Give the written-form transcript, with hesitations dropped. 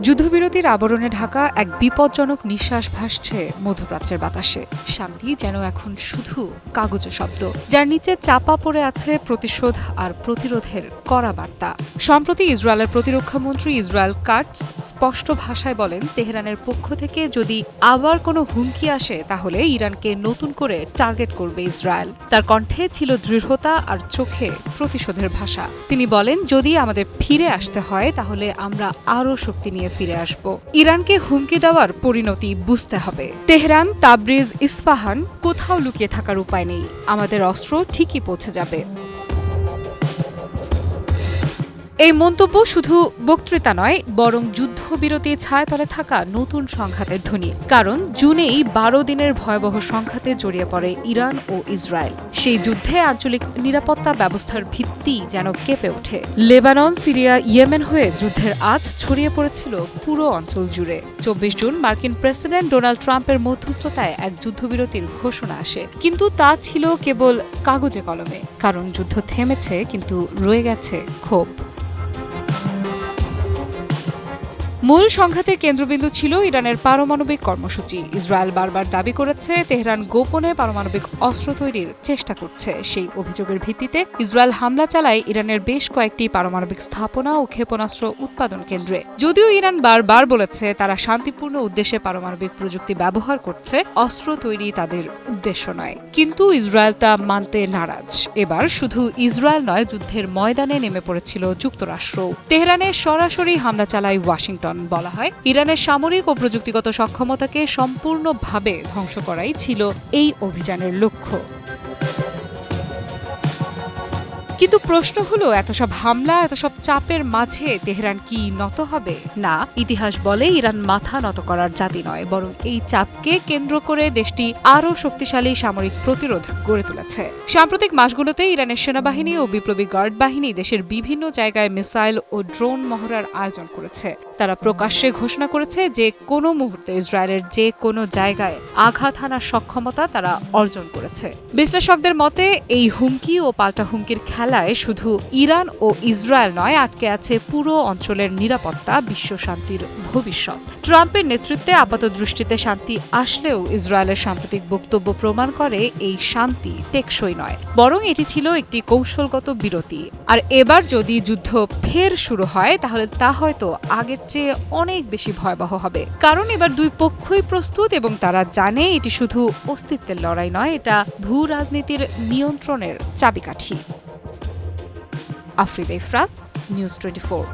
যুদ্ধবিরতির আবরণে ঢাকা এক বিপজ্জনক নিঃশ্বাস ভাসছে মধ্যপ্রাচ্যের বাতাসে। শান্তি যেন এখন শুধু কাগজে শব্দ, যার নিচে চাপা পড়ে আছে প্রতিশোধ আর প্রতিরোধের কড়া বার্তা। সম্প্রতি ইসরায়েলের প্রতিরক্ষামন্ত্রী ইসরায়েল কাটস স্পষ্ট ভাষায় বলেন, তেহরানের পক্ষ থেকে যদি আবার কোনো হুমকি আসে তাহলে ইরানকে নতুন করে টার্গেট করবে ইসরায়েল। তার কণ্ঠে ছিল দৃঢ়তা আর চোখে প্রতিশোধের ভাষা। তিনি বলেন, যদি আমাদের ফিরে আসতে হয় তাহলে আমরা আরও শক্তি নিয়ে ফিরে আসব। ইরানকে হুমকি দেওয়ার পরিণতি বুঝতে হবে। তেহরান, তাবরিজ, ইস্পাহান, কোথাও লুকিয়ে থাকার উপায় নেই। আমাদের অস্ত্র ঠিকই পৌঁছে যাবে। এই মন্তব্য শুধু বক্তৃতা নয়, বরং যুদ্ধবিরতির ছায়াতলে থাকা নতুন সংঘাতের ধ্বনি। কারণ জুনেই 12 দিনের ভয়াবহ সংঘাতে জড়িয়ে পড়ে ইরান ও ইসরায়েল। সেই যুদ্ধে আঞ্চলিক নিরাপত্তা ব্যবস্থার ভিত্তি যেন কেঁপে ওঠে। লেবানন, সিরিয়া, ইয়েমেন হয়ে যুদ্ধের আঁচ ছড়িয়ে পড়েছিল পুরো অঞ্চল জুড়ে। 24 জুন মার্কিন প্রেসিডেন্ট ডোনাল্ড ট্রাম্পের মধ্যস্থতায় এক যুদ্ধবিরতির ঘোষণা আসে, কিন্তু তা ছিল কেবল কাগজে কলমে। কারণ যুদ্ধ থেমেছে, কিন্তু রয়ে গেছে ক্ষোভ। মূল সংঘাতের কেন্দ্রবিন্দু ছিল ইরানের পারমাণবিক কর্মসূচি। ইসরায়েল বারবার দাবি করেছে তেহরান গোপনে পারমাণবিক অস্ত্র তৈরির চেষ্টা করছে। সেই অভিযোগের ভিত্তিতে ইসরায়েল হামলা চালায় ইরানের বেশ কয়েকটি পারমাণবিক স্থাপনা ও ক্ষেপণাস্ত্র উৎপাদন কেন্দ্রে। যদিও ইরান বারবার বলেছে তারা শান্তিপূর্ণ উদ্দেশ্যে পারমাণবিক প্রযুক্তি ব্যবহার করছে, অস্ত্র তৈরি তাদের উদ্দেশ্য নয়। কিন্তু ইসরায়েল তা মানতে নারাজ। এবার শুধু ইসরায়েল নয়, যুদ্ধের ময়দানে নেমে পড়েছিল যুক্তরাষ্ট্র। তেহরানে সরাসরি হামলা চালায় ওয়াশিংটন। বলা হয়, ইরানের সামরিক ও প্রযুক্তিগত সক্ষমতাকে সম্পূর্ণভাবে ধ্বংস করাই ছিল এই অভিযানের লক্ষ্য। কিন্তু প্রশ্ন হলো, এত সব হামলা, এত সব চাপের মাঝে তেহরান কি নত হবে? না, ইতিহাস বলে ইরান মাথা নত করার জাতি নয়, বরং এই চাপকে কেন্দ্র করে দেশটি আরও শক্তিশালী সামরিক প্রতিরোধ গড়ে তুলেছে। সাম্প্রতিক মাসগুলোতে ইরানের সেনাবাহিনী ও বিপ্লবী গার্ড বাহিনী দেশের বিভিন্ন জায়গায় মিসাইল ও ড্রোন মহড়ার আয়োজন করেছে। তারা প্রকাশ্যে ঘোষণা করেছে যে কোনো মুহূর্তে ইসরায়েলের যে কোনো জায়গায় আঘাত হানার সক্ষমতা তারা অর্জন করেছে। বিশ্লেষকদের মতে এই হুমকি ও পাল্টা হুমকির খেলায় শুধু ইরান ও ইসরায়েল নয়, আটকে আছে পুরো অঞ্চলের নিরাপত্তা, বিশ্ব শান্তির ভবিষ্যৎ। ট্রাম্পের নেতৃত্বে আপাতদৃষ্টিতে শান্তি আসলেও ইসরায়েলের সাম্প্রতিক বক্তব্য প্রমাণ করে এই শান্তি টেকসই নয়, বরং এটি ছিল একটি কৌশলগত বিরতি। আর এবার যদি যুদ্ধ ফের শুরু হয় তাহলে তা হয়তো আগের চেয়ে অনেক বেশি ভয়াবহ হবে। কারণ এবার দুই পক্ষই প্রস্তুত এবং তারা জানে এটি শুধু অস্তিত্বের লড়াই নয়, এটা ভূ রাজনীতির নিয়ন্ত্রণের চাবিকাঠি। আফরিদা ইফরাত, নিউজ 24।